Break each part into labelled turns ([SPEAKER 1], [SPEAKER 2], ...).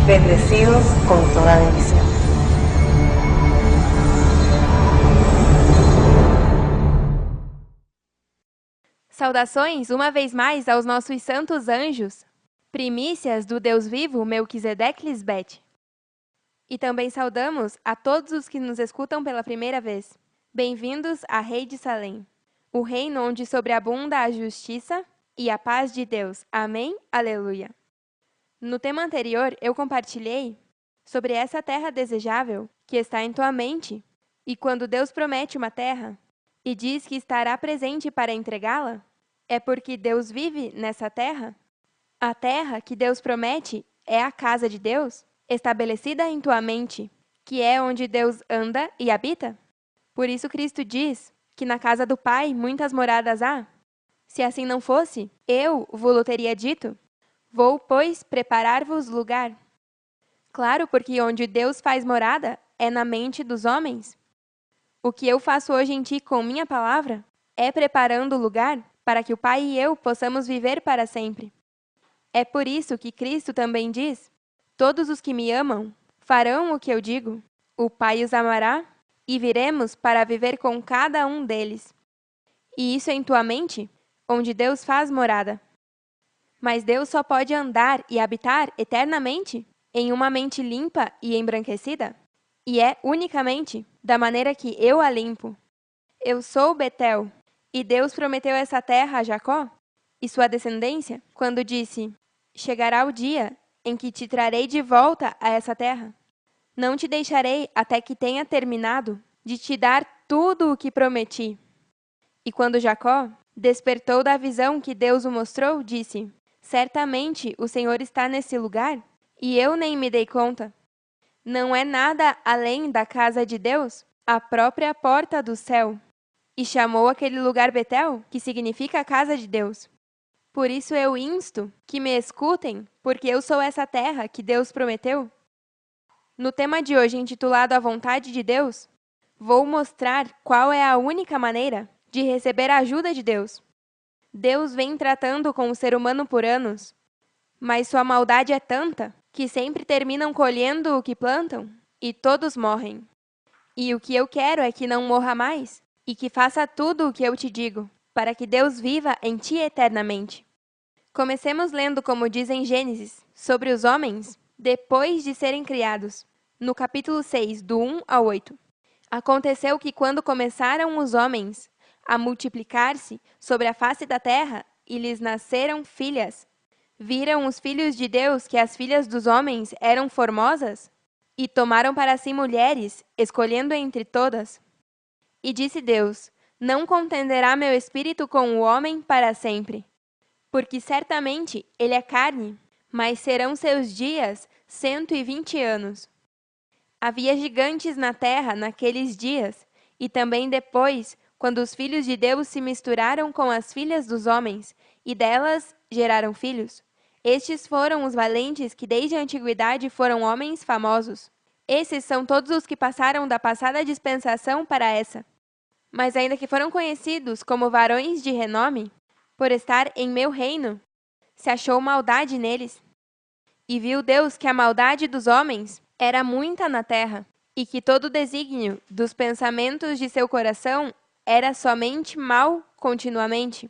[SPEAKER 1] bendecidos con toda bendición.
[SPEAKER 2] Saudações, uma vez mais, aos nossos santos anjos, primícias do Deus vivo, Melquisedeque Lisbete. E também saudamos a todos os que nos escutam pela primeira vez. Bem-vindos a Rei de Salém, o reino onde sobreabunda a justiça e a paz de Deus. Amém? Aleluia! No tema anterior, eu compartilhei sobre essa terra desejável que está em tua mente. E quando Deus promete uma terra e diz que estará presente para entregá-la, é porque Deus vive nessa terra? A terra que Deus promete é a casa de Deus, estabelecida em tua mente, que é onde Deus anda e habita? Por isso Cristo diz que na casa do Pai muitas moradas há. Se assim não fosse, eu vos teria dito: vou, pois, preparar-vos lugar. Claro, porque onde Deus faz morada é na mente dos homens. O que eu faço hoje em ti com minha palavra é preparando o lugar para que o Pai e eu possamos viver para sempre. É por isso que Cristo também diz: todos os que me amam farão o que eu digo. O Pai os amará e viremos para viver com cada um deles. E isso em tua mente, onde Deus faz morada. Mas Deus só pode andar e habitar eternamente em uma mente limpa e embranquecida? E é unicamente da maneira que eu a limpo. Eu sou Betel, e Deus prometeu essa terra a Jacó e sua descendência, quando disse: chegará o dia em que te trarei de volta a essa terra. Não te deixarei até que tenha terminado de te dar tudo o que prometi. E quando Jacó despertou da visão que Deus o mostrou, disse: certamente o Senhor está nesse lugar, e eu nem me dei conta. Não é nada além da casa de Deus, a própria porta do céu. E chamou aquele lugar Betel, que significa a casa de Deus. Por isso eu insto que me escutem, porque eu sou essa terra que Deus prometeu. No tema de hoje, intitulado A Vontade de Deus, vou mostrar qual é a única maneira de receber a ajuda de Deus. Deus vem tratando com o ser humano por anos, mas sua maldade é tanta que sempre terminam colhendo o que plantam e todos morrem. E o que eu quero é que não morra mais e que faça tudo o que eu te digo, para que Deus viva em ti eternamente. Comecemos lendo como diz em Gênesis, sobre os homens, depois de serem criados, no capítulo 6, do 1 ao 8. Aconteceu que quando começaram os homens a multiplicar-se sobre a face da terra e lhes nasceram filhas, viram os filhos de Deus que as filhas dos homens eram formosas e tomaram para si mulheres, escolhendo entre todas. E disse Deus: não contenderá meu espírito com o homem para sempre, porque certamente ele é carne, mas serão seus dias 120 anos. Havia gigantes na terra naqueles dias, e também depois, quando os filhos de Deus se misturaram com as filhas dos homens, e delas geraram filhos. Estes foram os valentes que desde a antiguidade foram homens famosos. Esses são todos os que passaram da passada dispensação para essa. Mas ainda que foram conhecidos como varões de renome, por estar em meu reino, se achou maldade neles. E viu Deus que a maldade dos homens era muita na terra, e que todo o desígnio dos pensamentos de seu coração era somente mal continuamente.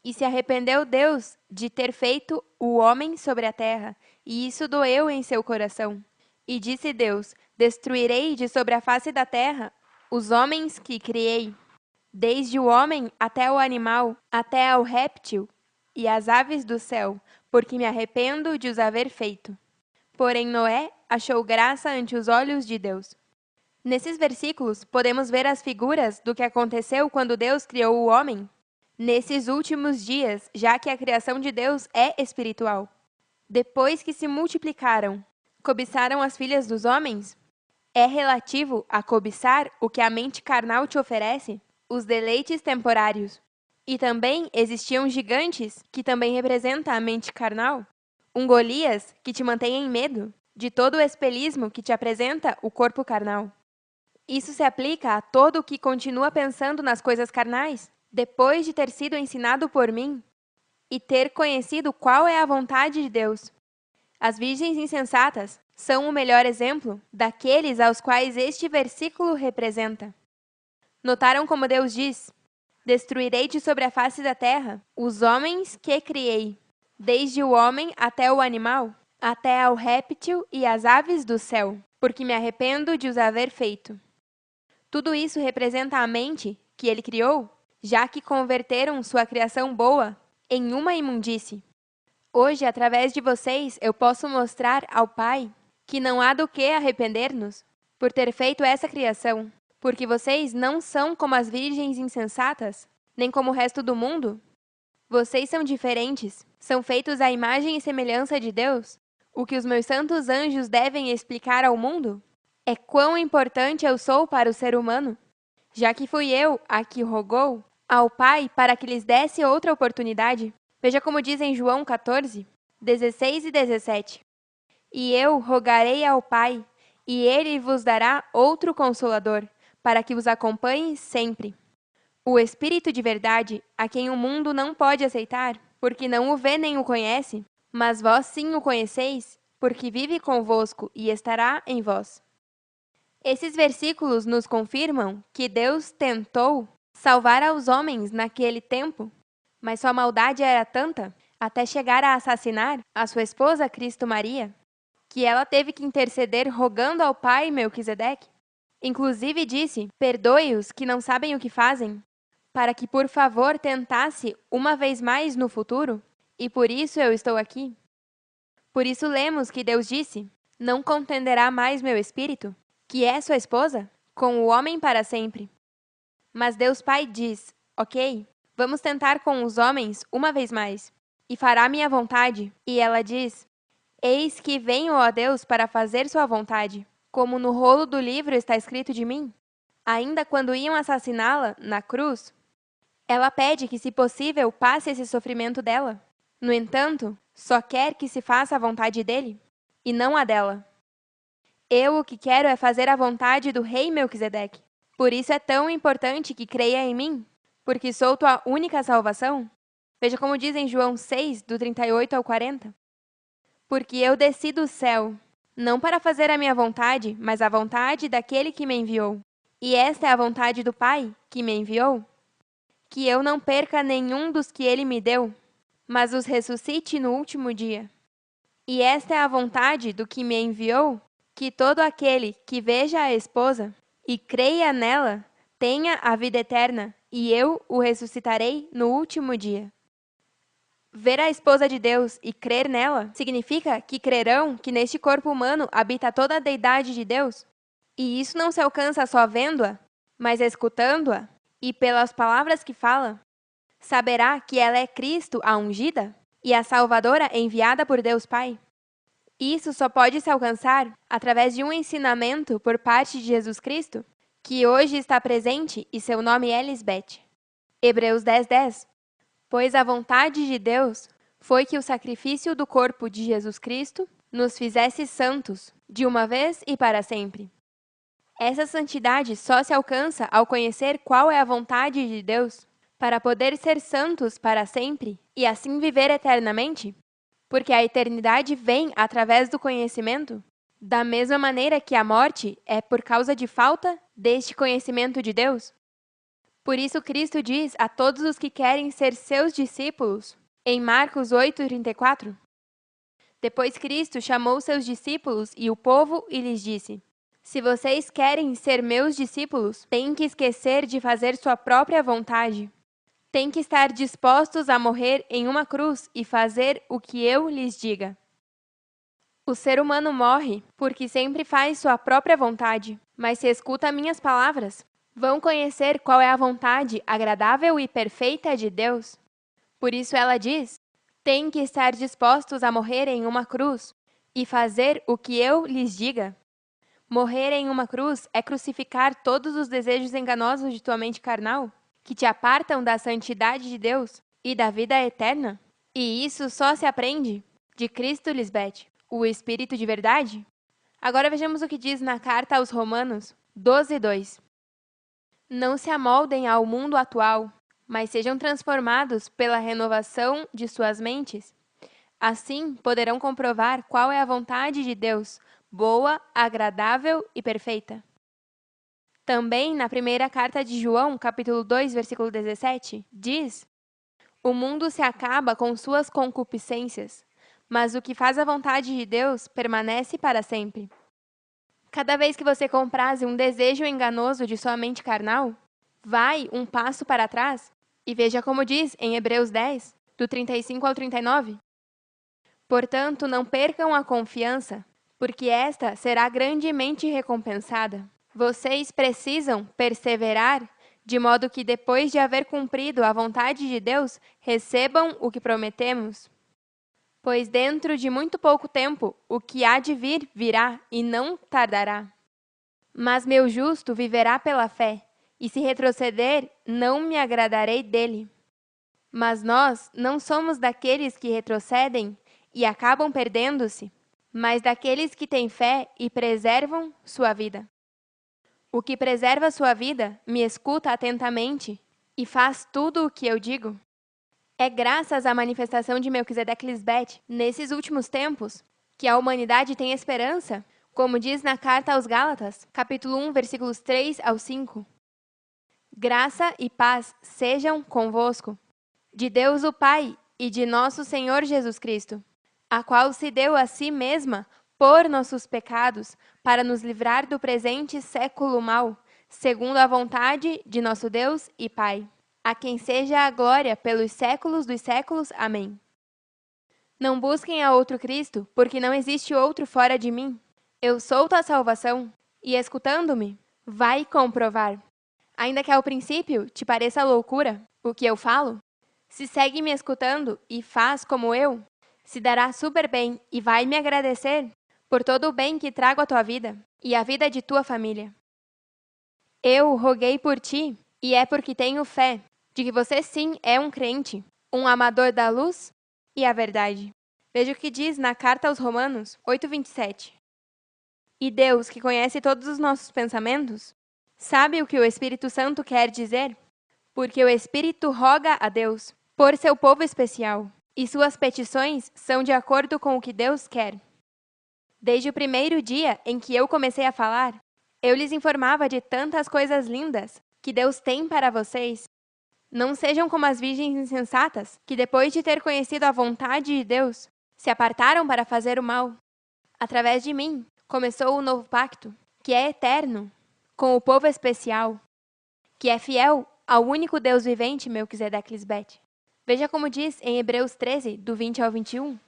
[SPEAKER 2] E se arrependeu Deus de ter feito o homem sobre a terra, e isso doeu em seu coração. E disse Deus: destruirei de sobre a face da terra os homens que criei, desde o homem até o animal, até ao réptil e as aves do céu, porque me arrependo de os haver feito. Porém Noé achou graça ante os olhos de Deus. Nesses versículos, podemos ver as figuras do que aconteceu quando Deus criou o homem, nesses últimos dias, já que a criação de Deus é espiritual. Depois que se multiplicaram, cobiçaram as filhas dos homens? É relativo a cobiçar o que a mente carnal te oferece, os deleites temporários. E também existiam gigantes, que também representa a mente carnal. Um Golias, que te mantém em medo de todo o espelismo que te apresenta o corpo carnal. Isso se aplica a todo o que continua pensando nas coisas carnais, depois de ter sido ensinado por mim e ter conhecido qual é a vontade de Deus. As virgens insensatas são o melhor exemplo daqueles aos quais este versículo representa. Notaram como Deus diz: destruirei de sobre a face da terra os homens que criei, desde o homem até o animal, até ao réptil e às aves do céu, porque me arrependo de os haver feito. Tudo isso representa a mente que ele criou, já que converteram sua criação boa em uma imundície. Hoje, através de vocês, eu posso mostrar ao Pai que não há do que arrepender-nos por ter feito essa criação, porque vocês não são como as virgens insensatas, nem como o resto do mundo. Vocês são diferentes, são feitos à imagem e semelhança de Deus. O que os meus santos anjos devem explicar ao mundo é quão importante eu sou para o ser humano, já que fui eu a que rogou ao Pai para que lhes desse outra oportunidade. Veja como diz em João 14, 16 e 17. E eu rogarei ao Pai, e ele vos dará outro Consolador, para que vos acompanhe sempre. O Espírito de verdade, a quem o mundo não pode aceitar, porque não o vê nem o conhece, mas vós sim o conheceis, porque vive convosco e estará em vós. Esses versículos nos confirmam que Deus tentou salvar aos homens naquele tempo, mas sua maldade era tanta, até chegar a assassinar a sua esposa Cristo Maria, que ela teve que interceder rogando ao pai Melquisedeque. Inclusive disse: perdoe-os que não sabem o que fazem, para que por favor tentasse uma vez mais no futuro, e por isso eu estou aqui. Por isso lemos que Deus disse: não contenderá mais meu espírito, que é sua esposa, com o homem para sempre. Mas Deus Pai diz: ok, vamos tentar com os homens uma vez mais, e fará minha vontade. E ela diz: eis que venho, ó Deus, para fazer sua vontade, como no rolo do livro está escrito de mim. Ainda quando iam assassiná-la na cruz, ela pede que, se possível, passe esse sofrimento dela. No entanto, só quer que se faça a vontade dele, e não a dela. Eu o que quero é fazer a vontade do rei Melquisedeque. Por isso é tão importante que creia em mim, porque sou tua única salvação. Veja como diz em João 6, do 38 ao 40. Porque eu desci do céu, não para fazer a minha vontade, mas a vontade daquele que me enviou. E esta é a vontade do Pai, que me enviou, que eu não perca nenhum dos que ele me deu, mas os ressuscite no último dia. E esta é a vontade do que me enviou, que todo aquele que veja a esposa e creia nela tenha a vida eterna, e eu o ressuscitarei no último dia. Ver a esposa de Deus e crer nela significa que crerão que neste corpo humano habita toda a deidade de Deus. E isso não se alcança só vendo-a, mas escutando-a e pelas palavras que fala. Saberá que ela é Cristo, a ungida, e a Salvadora enviada por Deus Pai. Isso só pode se alcançar através de um ensinamento por parte de Jesus Cristo, que hoje está presente e seu nome é Lisbete. Hebreus 10:10. Pois a vontade de Deus foi que o sacrifício do corpo de Jesus Cristo nos fizesse santos, de uma vez e para sempre. Essa santidade só se alcança ao conhecer qual é a vontade de Deus, para poder ser santos para sempre e assim viver eternamente, porque a eternidade vem através do conhecimento, da mesma maneira que a morte é por causa de falta deste conhecimento de Deus. Por isso Cristo diz a todos os que querem ser seus discípulos, em Marcos 8:34. Depois Cristo chamou seus discípulos e o povo e lhes disse: se vocês querem ser meus discípulos, têm que esquecer de fazer sua própria vontade. Têm que estar dispostos a morrer em uma cruz e fazer o que eu lhes diga. O ser humano morre porque sempre faz sua própria vontade, mas se escuta minhas palavras, vão conhecer qual é a vontade agradável e perfeita de Deus. Por isso ela diz: têm que estar dispostos a morrer em uma cruz e fazer o que eu lhes diga. Morrer em uma cruz é crucificar todos os desejos enganosos de tua mente carnal, que te apartam da santidade de Deus e da vida eterna. E isso só se aprende de Cristo, Lisbete, o Espírito de verdade. Agora vejamos o que diz na carta aos Romanos 12:2. Não se amoldem ao mundo atual, mas sejam transformados pela renovação de suas mentes, Assim poderão comprovar qual é a vontade de Deus, boa, agradável e perfeita. Também na primeira carta de João, capítulo 2, versículo 17, diz: O mundo se acaba com suas concupiscências, mas o que faz a vontade de Deus permanece para sempre. Cada vez que você compraz um desejo enganoso de sua mente carnal, vai um passo para trás e veja como diz em Hebreus 10, do 35 ao 39. Portanto, não percam a confiança, porque esta será grandemente recompensada. Vocês precisam perseverar, de modo que depois de haver cumprido a vontade de Deus, recebam o que prometemos. Pois dentro de muito pouco tempo, o que há de vir virá e não tardará. Mas meu justo viverá pela fé, e se retroceder, não me agradarei dele. Mas nós não somos daqueles que retrocedem e acabam perdendo-se, mas daqueles que têm fé e preservam sua vida. O que preserva sua vida me escuta atentamente e faz tudo o que eu digo. É graças à manifestação de Melquisedeque Lisbete, nesses últimos tempos, que a humanidade tem esperança, como diz na carta aos Gálatas, capítulo 1, versículos 3 ao 5. Graça e paz sejam convosco, de Deus o Pai e de nosso Senhor Jesus Cristo, a qual se deu a si mesma por nossos pecados, para nos livrar do presente século mau, segundo a vontade de nosso Deus e Pai, a quem seja a glória pelos séculos dos séculos. Amém. Não busquem a outro Cristo, porque não existe outro fora de mim. Eu sou tua salvação, e escutando-me, vai comprovar. Ainda que ao princípio te pareça loucura o que eu falo, se segue me escutando e faz como eu, se dará super bem e vai me agradecer por todo o bem que trago à tua vida e à vida de tua família. Eu roguei por ti, e é porque tenho fé de que você sim é um crente, um amador da luz e a verdade. Veja o que diz na carta aos Romanos 8:27. E Deus, que conhece todos os nossos pensamentos, sabe o que o Espírito Santo quer dizer, porque o Espírito roga a Deus por seu povo especial, e suas petições são de acordo com o que Deus quer. Desde o primeiro dia em que eu comecei a falar, eu lhes informava de tantas coisas lindas que Deus tem para vocês. Não sejam como as virgens insensatas, que depois de ter conhecido a vontade de Deus, se apartaram para fazer o mal. Através de mim, começou o novo pacto, que é eterno, com o povo especial, que é fiel ao único Deus vivente, Melquisedeque Lisbete. Veja como diz em Hebreus 13, do 20 ao 21.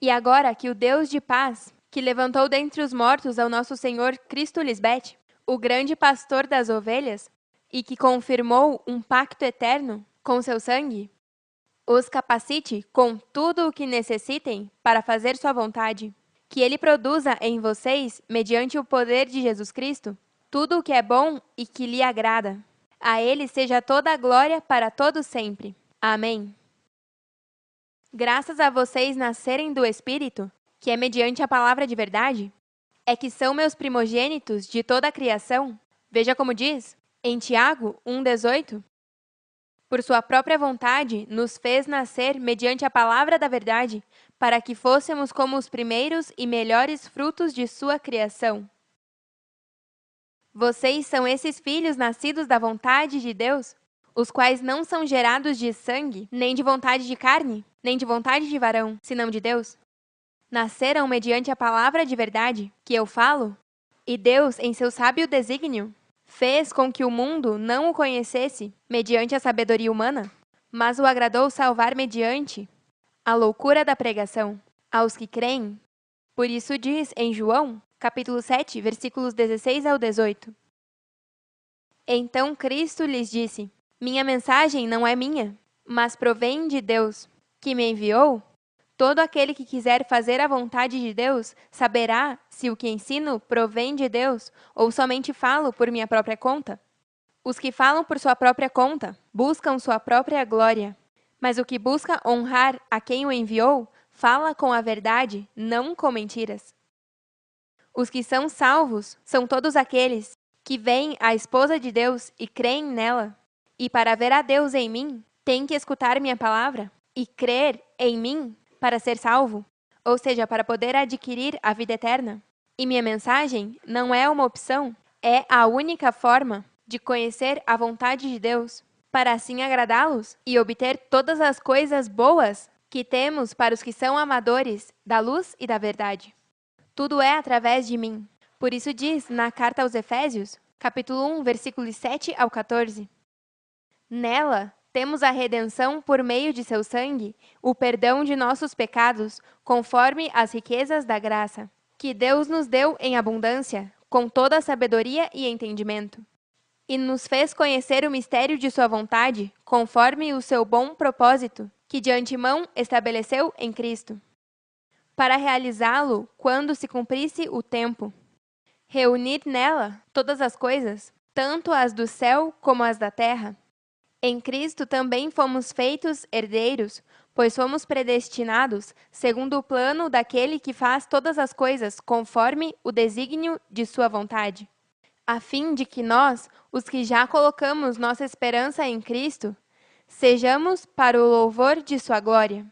[SPEAKER 2] E agora que o Deus de paz, que levantou dentre os mortos ao nosso Senhor Cristo Lisbete, o grande pastor das ovelhas, e que confirmou um pacto eterno com seu sangue, os capacite com tudo o que necessitem para fazer sua vontade, que ele produza em vocês, mediante o poder de Jesus Cristo, tudo o que é bom e que lhe agrada. A ele seja toda a glória para todo sempre. Amém. Graças a vocês nascerem do Espírito, que é mediante a palavra de verdade, é que são meus primogênitos de toda a criação. Veja como diz, em Tiago 1,18. Por sua própria vontade, nos fez nascer mediante a palavra da verdade, para que fôssemos como os primeiros e melhores frutos de sua criação. Vocês são esses filhos nascidos da vontade de Deus, os quais não são gerados de sangue, nem de vontade de carne, nem de vontade de varão, senão de Deus. Nasceram mediante a palavra de verdade, que eu falo, e Deus, em seu sábio desígnio, fez com que o mundo não o conhecesse mediante a sabedoria humana, mas o agradou salvar mediante a loucura da pregação aos que creem. Por isso diz em João, capítulo 7, versículos 16 ao 18. Então Cristo lhes disse: Minha mensagem não é minha, mas provém de Deus, que me enviou. Todo aquele que quiser fazer a vontade de Deus saberá se o que ensino provém de Deus ou somente falo por minha própria conta. Os que falam por sua própria conta buscam sua própria glória, mas o que busca honrar a quem o enviou fala com a verdade, não com mentiras. Os que são salvos são todos aqueles que veem a esposa de Deus e creem nela. E para ver a Deus em mim, tem que escutar minha palavra, e crer em mim para ser salvo, ou seja, para poder adquirir a vida eterna. E minha mensagem não é uma opção, é a única forma de conhecer a vontade de Deus, para assim agradá-los e obter todas as coisas boas que temos para os que são amadores da luz e da verdade. Tudo é através de mim. Por isso diz na carta aos Efésios, capítulo 1, versículos 7 ao 14. Nela temos a redenção por meio de seu sangue, o perdão de nossos pecados, conforme as riquezas da graça, que Deus nos deu em abundância, com toda a sabedoria e entendimento. E nos fez conhecer o mistério de sua vontade, conforme o seu bom propósito, que de antemão estabeleceu em Cristo, para realizá-lo quando se cumprisse o tempo. Reunir nela todas as coisas, tanto as do céu como as da terra. Em Cristo também fomos feitos herdeiros, pois fomos predestinados, segundo o plano daquele que faz todas as coisas conforme o desígnio de sua vontade, a fim de que nós, os que já colocamos nossa esperança em Cristo, sejamos para o louvor de sua glória.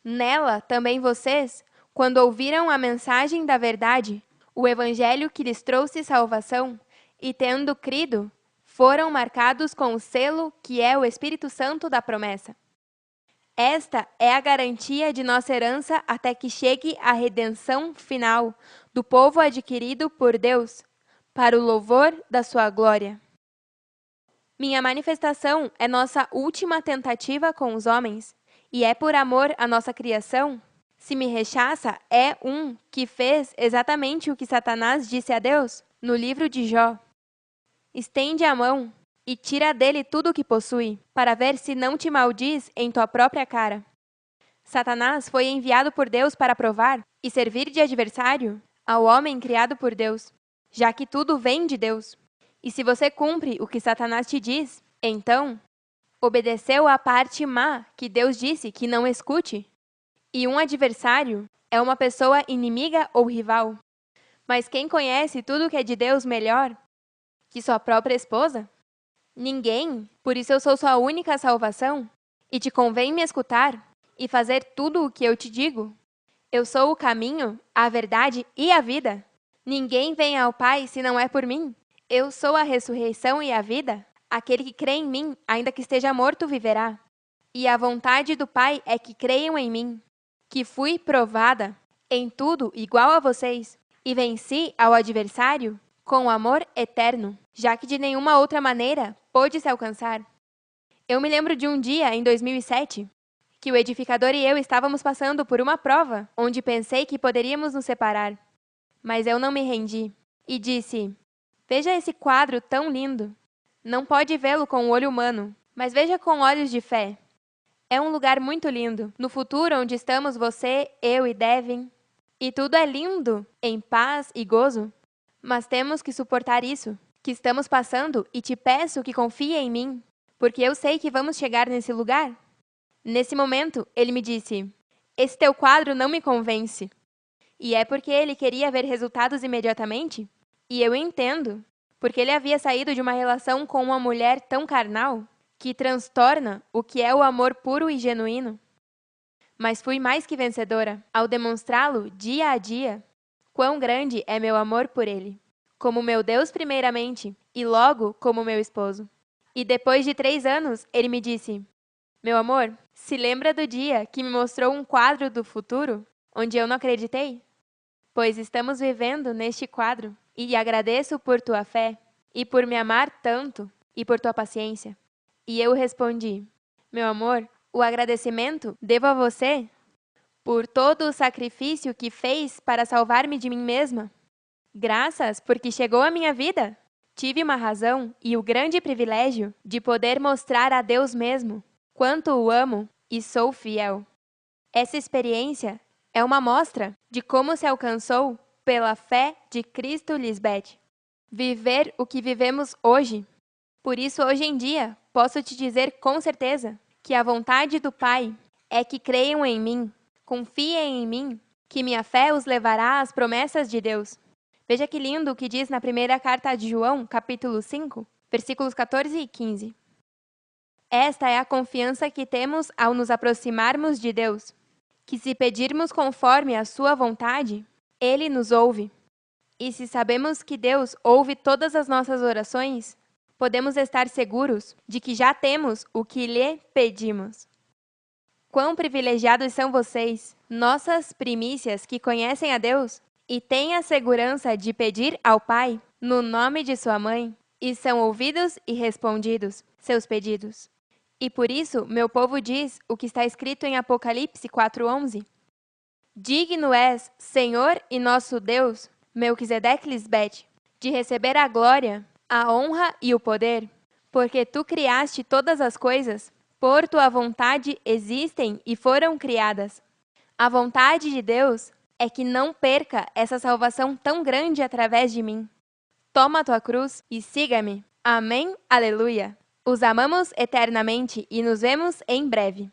[SPEAKER 2] Nela também vocês, quando ouviram a mensagem da verdade, o evangelho que lhes trouxe salvação, e tendo crido, foram marcados com o selo que é o Espírito Santo da promessa. Esta é a garantia de nossa herança até que chegue a redenção final do povo adquirido por Deus, para o louvor da sua glória. Minha manifestação é nossa última tentativa com os homens, e é por amor à nossa criação. Se me rechaça, é um que fez exatamente o que Satanás disse a Deus no livro de Jó. Estende a mão e tira dele tudo o que possui, para ver se não te maldiz em tua própria cara. Satanás foi enviado por Deus para provar e servir de adversário ao homem criado por Deus, já que tudo vem de Deus. E se você cumpre o que Satanás te diz, então obedeceu à parte má que Deus disse que não escute. E um adversário é uma pessoa inimiga ou rival. Mas quem conhece tudo que é de Deus melhor que sua própria esposa? Ninguém, por isso eu sou sua única salvação, e te convém me escutar e fazer tudo o que eu te digo. Eu sou o caminho, a verdade e a vida. Ninguém vem ao Pai se não é por mim. Eu sou a ressurreição e a vida. Aquele que crê em mim, ainda que esteja morto, viverá. E a vontade do Pai é que creiam em mim, que fui provada em tudo igual a vocês, e venci ao adversário com amor eterno, já que de nenhuma outra maneira pôde se alcançar. Eu me lembro de um dia, em 2007, que o edificador e eu estávamos passando por uma prova, onde pensei que poderíamos nos separar. Mas eu não me rendi, e disse: veja esse quadro tão lindo. Não pode vê-lo com o olho humano, mas veja com olhos de fé. É um lugar muito lindo, no futuro onde estamos você, eu e Devin. E tudo é lindo, em paz e gozo. Mas temos que suportar isso, que estamos passando, e te peço que confie em mim, porque eu sei que vamos chegar nesse lugar. Nesse momento, ele me disse: esse teu quadro não me convence. E é porque ele queria ver resultados imediatamente? E eu entendo, porque ele havia saído de uma relação com uma mulher tão carnal, que transtorna o que é o amor puro e genuíno. Mas fui mais que vencedora, ao demonstrá-lo dia a dia, quão grande é meu amor por ele, como meu Deus primeiramente, e logo como meu esposo. E depois de 3 anos, ele me disse: meu amor, se lembra do dia que me mostrou um quadro do futuro, onde eu não acreditei? Pois estamos vivendo neste quadro, e agradeço por tua fé, e por me amar tanto, e por tua paciência. E eu respondi: meu amor, o agradecimento devo a você por todo o sacrifício que fez para salvar-me de mim mesma. Graças porque chegou à minha vida. Tive uma razão e o grande privilégio de poder mostrar a Deus mesmo quanto o amo e sou fiel. Essa experiência é uma mostra de como se alcançou pela fé de Cristo Lisbeth. Viver o que vivemos hoje. Por isso, hoje em dia, posso te dizer com certeza que a vontade do Pai é que creiam em mim, confiem em mim, que minha fé os levará às promessas de Deus. Veja que lindo o que diz na primeira carta de João, capítulo 5, versículos 14 e 15. Esta é a confiança que temos ao nos aproximarmos de Deus, que se pedirmos conforme a sua vontade, Ele nos ouve. E se sabemos que Deus ouve todas as nossas orações, podemos estar seguros de que já temos o que lhe pedimos. Quão privilegiados são vocês, nossas primícias que conhecem a Deus e têm a segurança de pedir ao Pai, no nome de sua mãe, e são ouvidos e respondidos seus pedidos. E por isso, meu povo diz o que está escrito em Apocalipse 4:11. Digno és, Senhor e nosso Deus, Melquisedeque-Lisbete, de receber a glória, a honra e o poder, porque tu criaste todas as coisas, por tua vontade existem e foram criadas. A vontade de Deus é que não perca essa salvação tão grande através de mim. Toma tua cruz e siga-me. Amém? Aleluia! Os amamos eternamente e nos vemos em breve.